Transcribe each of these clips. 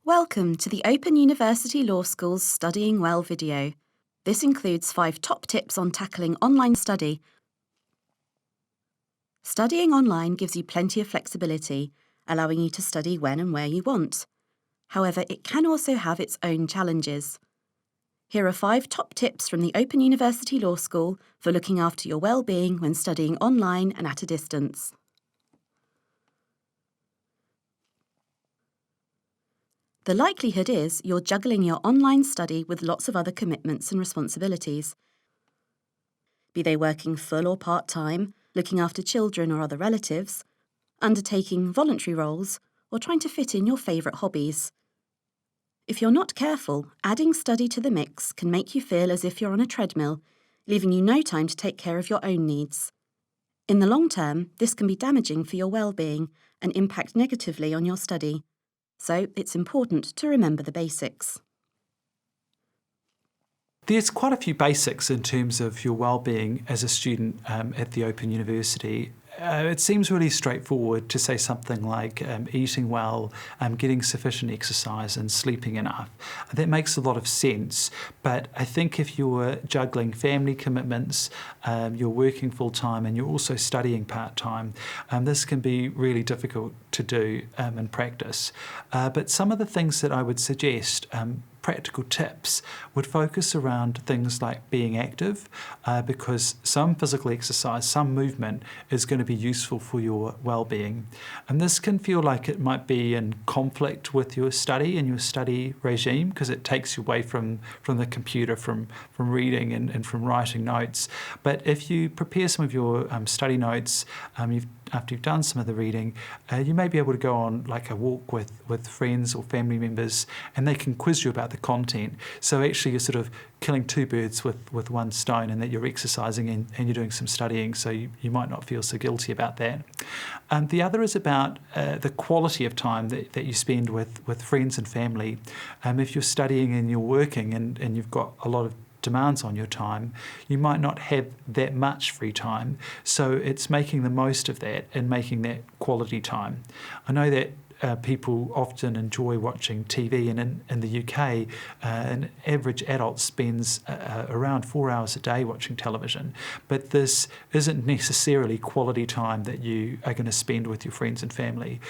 Welcome to the Open University Law School's Studying Well video. This includes 5 top tips on tackling online study. Studying online gives you plenty of flexibility, allowing you to study when and where you want. However, it can also have its own challenges. Here are 5 top tips from the Open University Law School for looking after your well-being when studying online and at a distance. The likelihood is you're juggling your online study with lots of other commitments and responsibilities. Be they working full or part-time, looking after children or other relatives, undertaking voluntary roles, or trying to fit in your favourite hobbies. If you're not careful, adding study to the mix can make you feel as if you're on a treadmill, leaving you no time to take care of your own needs. In the long term, this can be damaging for your well-being and impact negatively on your study. So it's important to remember the basics. There's quite a few basics in terms of your well-being as a student at the Open University. It seems really straightforward to say something like eating well, getting sufficient exercise and sleeping enough. That makes a lot of sense, but I think if you're juggling family commitments, you're working full-time and you're also studying part-time, this can be really difficult to do in practice. But some of the things that I would suggest, practical tips, would focus around things like being active, because some physical exercise, some movement is going to be useful for your well-being. And this can feel like it might be in conflict with your study and your study regime, because it takes you away from the computer, from reading and from writing notes. But if you prepare some of your study notes, after you've done some of the reading, you may be able to go on like a walk with friends or family members, and they can quiz you about the content. So actually you're sort of killing 2 birds with one stone, and that you're exercising and you're doing some studying, so you might not feel so guilty about that. The other is about the quality of time that you spend with friends and family. If you're studying and you're working and you've got a lot of demands on your time, you might not have that much free time. So it's making the most of that and making that quality time. I know that people often enjoy watching TV, and in the UK, an average adult spends around 4 hours a day watching television. But this isn't necessarily quality time that you are going to spend with your friends and family.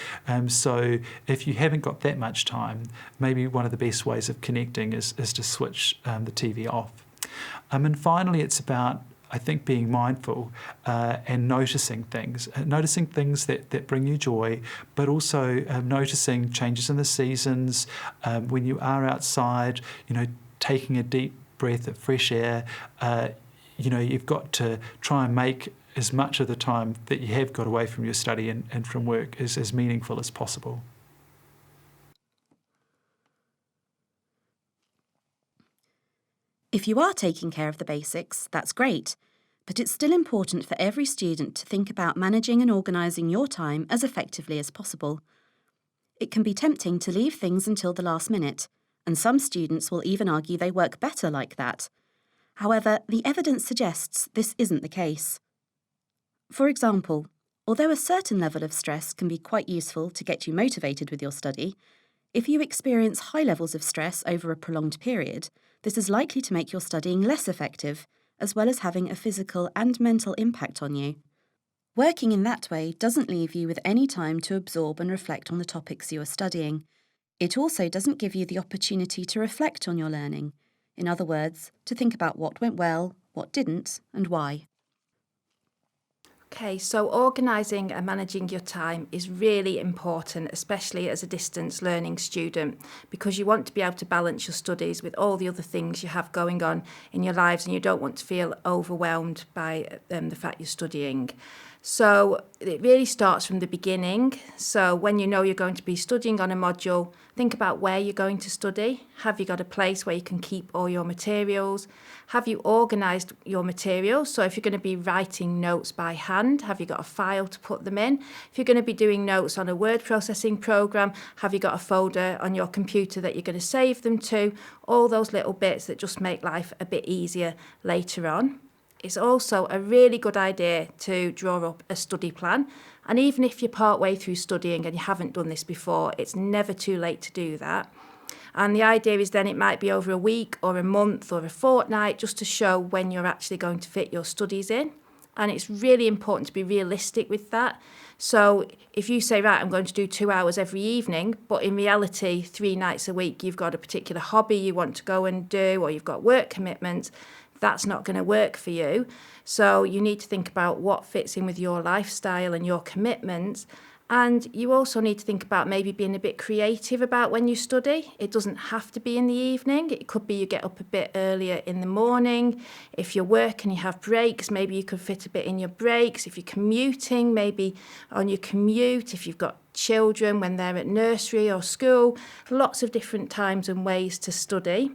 So if you haven't got that much time, maybe one of the best ways of connecting is to switch the TV off. And finally, it's about, I think, being mindful and noticing things that bring you joy, but also noticing changes in the seasons. When you are outside, taking a deep breath of fresh air, you've got to try and make as much of the time that you have got away from your study and from work as meaningful as possible. If you are taking care of the basics, that's great, but it's still important for every student to think about managing and organising your time as effectively as possible. It can be tempting to leave things until the last minute, and some students will even argue they work better like that. However, the evidence suggests this isn't the case. For example, although a certain level of stress can be quite useful to get you motivated with your study, if you experience high levels of stress over a prolonged period, this is likely to make your studying less effective, as well as having a physical and mental impact on you. Working in that way doesn't leave you with any time to absorb and reflect on the topics you are studying. It also doesn't give you the opportunity to reflect on your learning. In other words, to think about what went well, what didn't, and why. Okay, so organising and managing your time is really important, especially as a distance learning student, because you want to be able to balance your studies with all the other things you have going on in your lives, and you don't want to feel overwhelmed by the fact you're studying. So it really starts from the beginning. So when you know you're going to be studying on a module, think about where you're going to study. Have you got a place where you can keep all your materials? Have you organised your materials? So if you're going to be writing notes by hand, have you got a file to put them in? If you're going to be doing notes on a word processing programme, have you got a folder on your computer that you're going to save them to? All those little bits that just make life a bit easier later on. it's also a really good idea to draw up a study plan. And even if you're partway through studying and you haven't done this before, it's never too late to do that. And the idea is then it might be over a week or a month or a fortnight, just to show when you're actually going to fit your studies in. And it's really important to be realistic with that. So if you say, right, I'm going to do 2 hours every evening, but in reality, 3 nights a week, you've got a particular hobby you want to go and do, or you've got work commitments, that's not going to work for you. So you need to think about what fits in with your lifestyle and your commitments. And you also need to think about maybe being a bit creative about when you study. It doesn't have to be in the evening. It could be you get up a bit earlier in the morning. If you work and you have breaks, maybe you could fit a bit in your breaks. If you're commuting, maybe on your commute. If you've got children when they're at nursery or school, lots of different times and ways to study.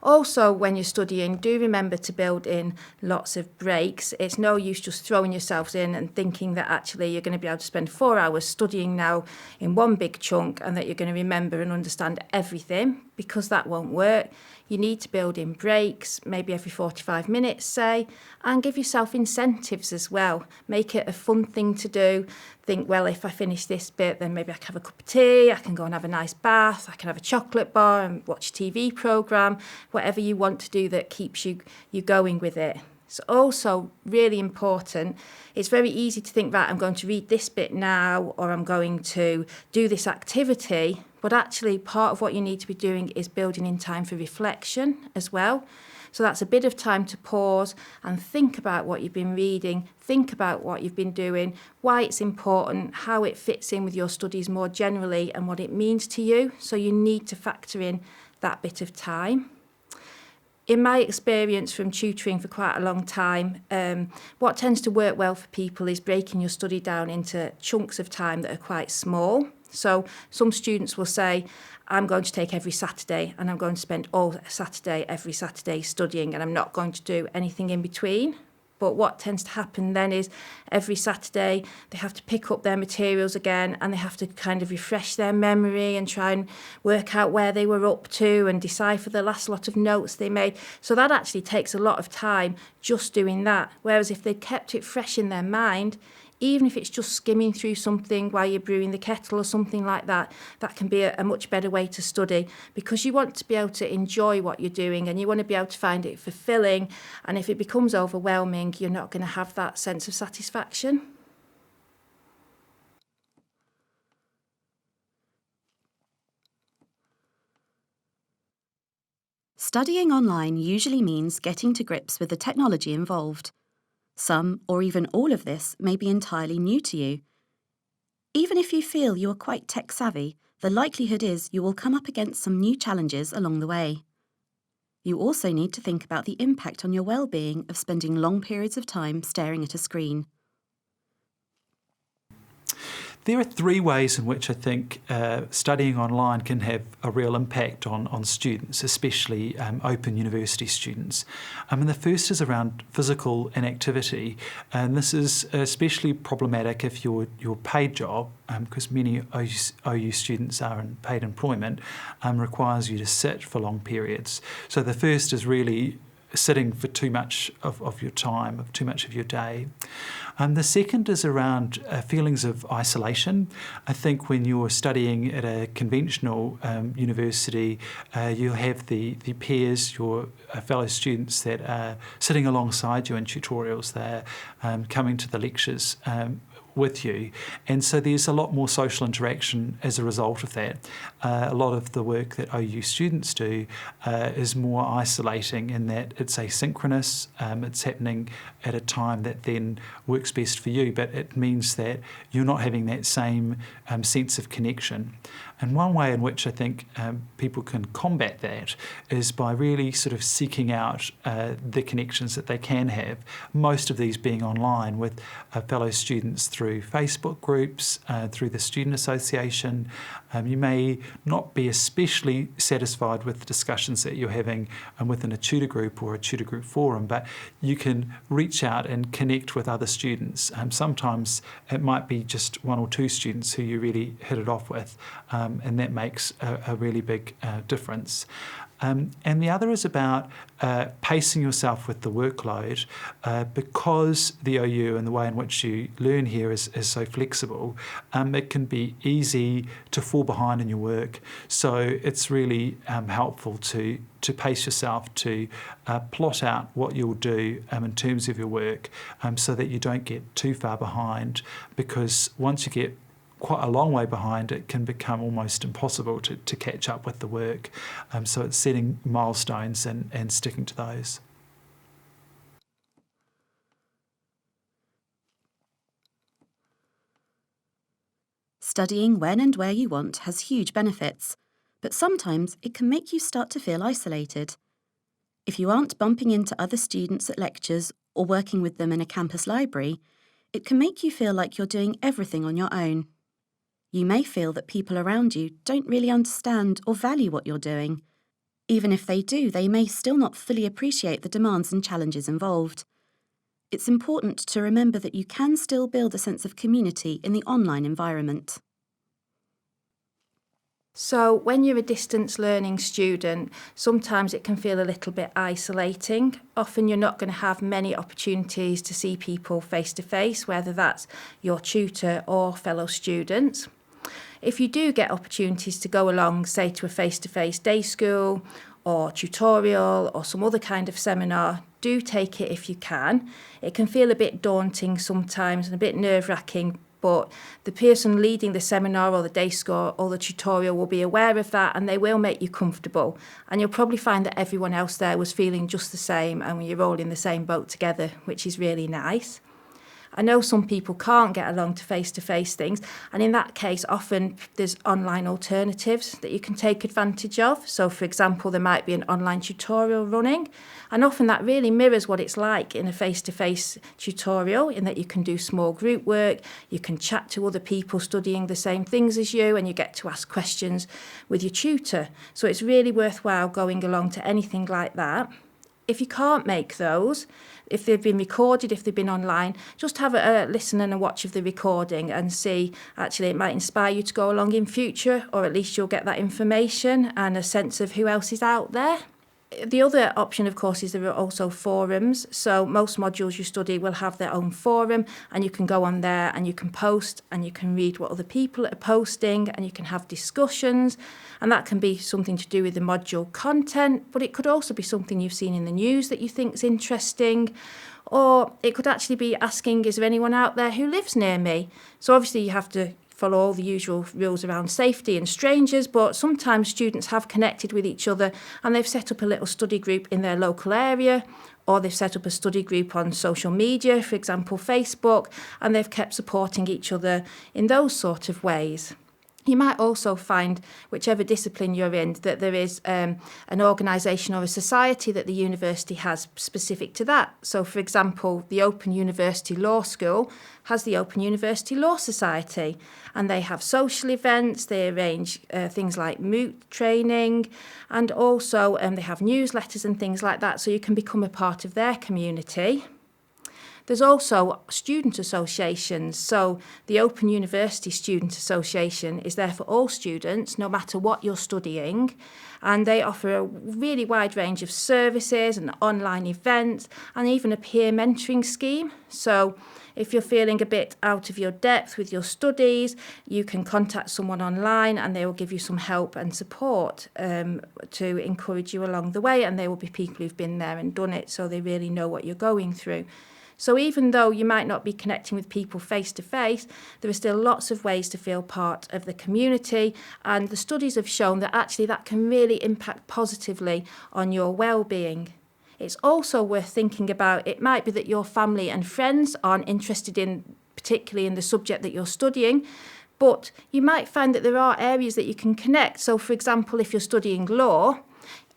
Also, when you're studying, do remember to build in lots of breaks. It's no use just throwing yourselves in and thinking that actually you're going to be able to spend 4 hours studying now in one big chunk and that you're going to remember and understand everything, because that won't work. You need to build in breaks, maybe every 45 minutes, say, and give yourself incentives as well. Make it a fun thing to do. Think, well, if I finish this bit, then maybe I can have a cup of tea, I can go and have a nice bath, I can have a chocolate bar and watch a TV programme, whatever you want to do that keeps you going with it. It's also really important. It's very easy to think, right, I'm going to read this bit now, or I'm going to do this activity. But actually, part of what you need to be doing is building in time for reflection as well. So that's a bit of time to pause and think about what you've been reading, think about what you've been doing, why it's important, how it fits in with your studies more generally, and what it means to you. So you need to factor in that bit of time. In my experience from tutoring for quite a long time, what tends to work well for people is breaking your study down into chunks of time that are quite small. So some students will say, I'm going to take every Saturday and I'm going to spend all Saturday, every Saturday studying, and I'm not going to do anything in between. But what tends to happen then is every Saturday they have to pick up their materials again and they have to kind of refresh their memory and try and work out where they were up to and decipher the last lot of notes they made. So that actually takes a lot of time just doing that. Whereas if they kept it fresh in their mind, even if it's just skimming through something while you're brewing the kettle or something like that, that can be a much better way to study, because you want to be able to enjoy what you're doing and you want to be able to find it fulfilling. And if it becomes overwhelming, you're not going to have that sense of satisfaction. Studying online usually means getting to grips with the technology involved. Some, or even all of this, may be entirely new to you. Even if you feel you are quite tech-savvy, the likelihood is you will come up against some new challenges along the way. You also need to think about the impact on your well-being of spending long periods of time staring at a screen. There are 3 ways in which I think studying online can have a real impact on students, especially open university students. And the first is around physical inactivity, and this is especially problematic if your paid job, because many OU students are in paid employment, requires you to sit for long periods. So the first is really sitting for too much of your time, too much of your day. The second is around feelings of isolation. I think when you're studying at a conventional university, you'll have the peers, your fellow students that are sitting alongside you in tutorials. They're coming to the lectures with you, and so there's a lot more social interaction as a result of that. A lot of the work that OU students do is more isolating in that it's asynchronous, it's happening at a time that then works best for you, but it means that you're not having that same sense of connection. And one way in which I think people can combat that is by really sort of seeking out the connections that they can have, most of these being online with fellow students through Facebook groups, through the Student Association. You may not be especially satisfied with the discussions that you're having within a tutor group or a tutor group forum, but you can reach out and connect with other students. Sometimes it might be just 1 or 2 students who you really hit it off with, and that makes a really big difference. And the other is about pacing yourself with the workload, because the OU and the way in which you learn here is so flexible. It can be easy to fall behind in your work, so it's really helpful to pace yourself, to plot out what you'll do in terms of your work, so that you don't get too far behind, because once you get quite a long way behind, it can become almost impossible to catch up with the work. So it's setting milestones and sticking to those. Studying when and where you want has huge benefits, but sometimes it can make you start to feel isolated. If you aren't bumping into other students at lectures or working with them in a campus library, it can make you feel like you're doing everything on your own. You may feel that people around you don't really understand or value what you're doing. Even if they do, they may still not fully appreciate the demands and challenges involved. It's important to remember that you can still build a sense of community in the online environment. So when you're a distance learning student, sometimes it can feel a little bit isolating. Often you're not going to have many opportunities to see people face to face, whether that's your tutor or fellow students. If you do get opportunities to go along, say, to a face-to-face day school or tutorial or some other kind of seminar, do take it if you can. It can feel a bit daunting sometimes and a bit nerve-wracking, but the person leading the seminar or the day school or the tutorial will be aware of that, and they will make you comfortable. And you'll probably find that everyone else there was feeling just the same, and you're all in the same boat together, which is really nice. I know some people can't get along to face-to-face things, and in that case, often there's online alternatives that you can take advantage of. So, for example, there might be an online tutorial running, and often that really mirrors what it's like in a face-to-face tutorial, in that you can do small group work, you can chat to other people studying the same things as you, and you get to ask questions with your tutor. So it's really worthwhile going along to anything like that. If you can't make those, if they've been recorded, if they've been online, just have a listen and a watch of the recording and see, actually it might inspire you to go along in future, or at least you'll get that information and a sense of who else is out there. The other option, of course, is there are also forums. So most modules you study will have their own forum, and you can go on there and you can post and you can read what other people are posting and you can have discussions. And that can be something to do with the module content, but it could also be something you've seen in the news that you think is interesting. Or it could actually be asking, is there anyone out there who lives near me? So obviously you have to follow all the usual rules around safety and strangers, but sometimes students have connected with each other and they've set up a little study group in their local area, or they've set up a study group on social media, for example, Facebook, and they've kept supporting each other in those sort of ways. You might also find, whichever discipline you're in, that there is an organisation or a society that the university has specific to that. So, for example, the Open University Law School has the Open University Law Society, and they have social events, they arrange things like moot training, and also they have newsletters and things like that, so you can become a part of their community. There's also student associations. So the Open University Student Association is there for all students, no matter what you're studying. And they offer a really wide range of services and online events and even a peer mentoring scheme. So if you're feeling a bit out of your depth with your studies, you can contact someone online and they will give you some help and support to encourage you along the way. And they will be people who've been there and done it, so they really know what you're going through. So even though you might not be connecting with people face to face, there are still lots of ways to feel part of the community, and the studies have shown that actually that can really impact positively on your well-being. It's also worth thinking about, it might be that your family and friends aren't interested in, particularly in the subject that you're studying, but you might find that there are areas that you can connect. So for example, if you're studying law,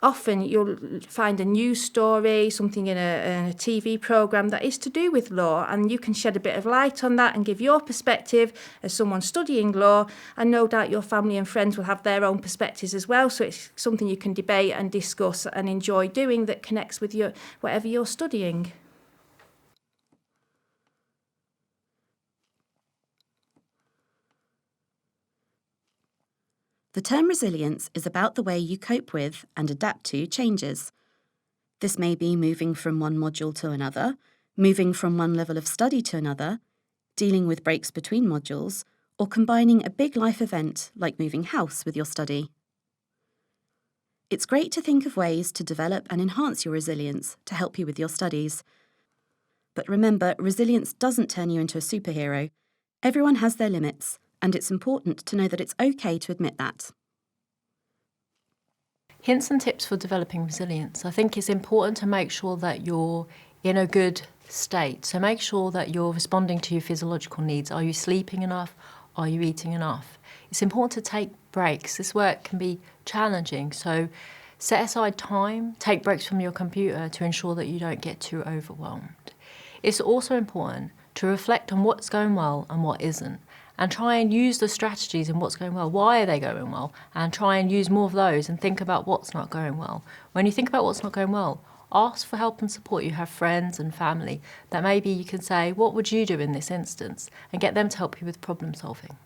often you'll find a news story, something in a TV programme that is to do with law, and you can shed a bit of light on that and give your perspective as someone studying law, and no doubt your family and friends will have their own perspectives as well, so it's something you can debate and discuss and enjoy doing that connects with your whatever you're studying. The term resilience is about the way you cope with and adapt to changes. This may be moving from one module to another, moving from one level of study to another, dealing with breaks between modules, or combining a big life event like moving house with your study. It's great to think of ways to develop and enhance your resilience to help you with your studies. But remember, resilience doesn't turn you into a superhero. Everyone has their limits, and it's important to know that it's okay to admit that. Hints and tips for developing resilience. I think it's important to make sure that you're in a good state. So make sure that you're responding to your physiological needs. Are you sleeping enough? Are you eating enough? It's important to take breaks. This work can be challenging, so set aside time, take breaks from your computer to ensure that you don't get too overwhelmed. It's also important to reflect on what's going well and what isn't, and try and use the strategies in what's going well. Why are they going well? And try and use more of those and think about what's not going well. When you think about what's not going well, ask for help and support. You have friends and family that maybe you can say, what would you do in this instance? And get them to help you with problem solving.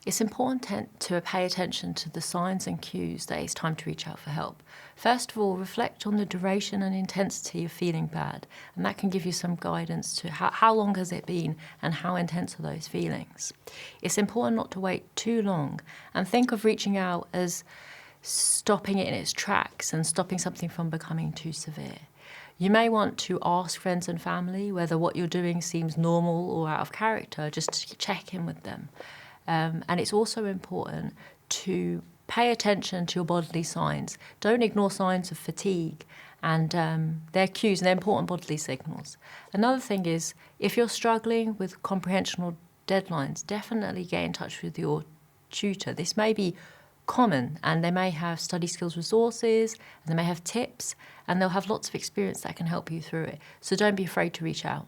It's important to pay attention to the signs and cues that it's time to reach out for help. First of all, reflect on the duration and intensity of feeling bad, and that can give you some guidance to how long has it been and how intense are those feelings. It's important not to wait too long and think of reaching out as stopping it in its tracks and stopping something from becoming too severe. You may want to ask friends and family whether what you're doing seems normal or out of character, just to check in with them. And it's also important to pay attention to your bodily signs. Don't ignore signs of fatigue, and they're cues and they're important bodily signals. Another thing is, if you're struggling with comprehension or deadlines, definitely get in touch with your tutor. This may be common, and they may have study skills resources, and they may have tips, and they'll have lots of experience that can help you through it. So don't be afraid to reach out.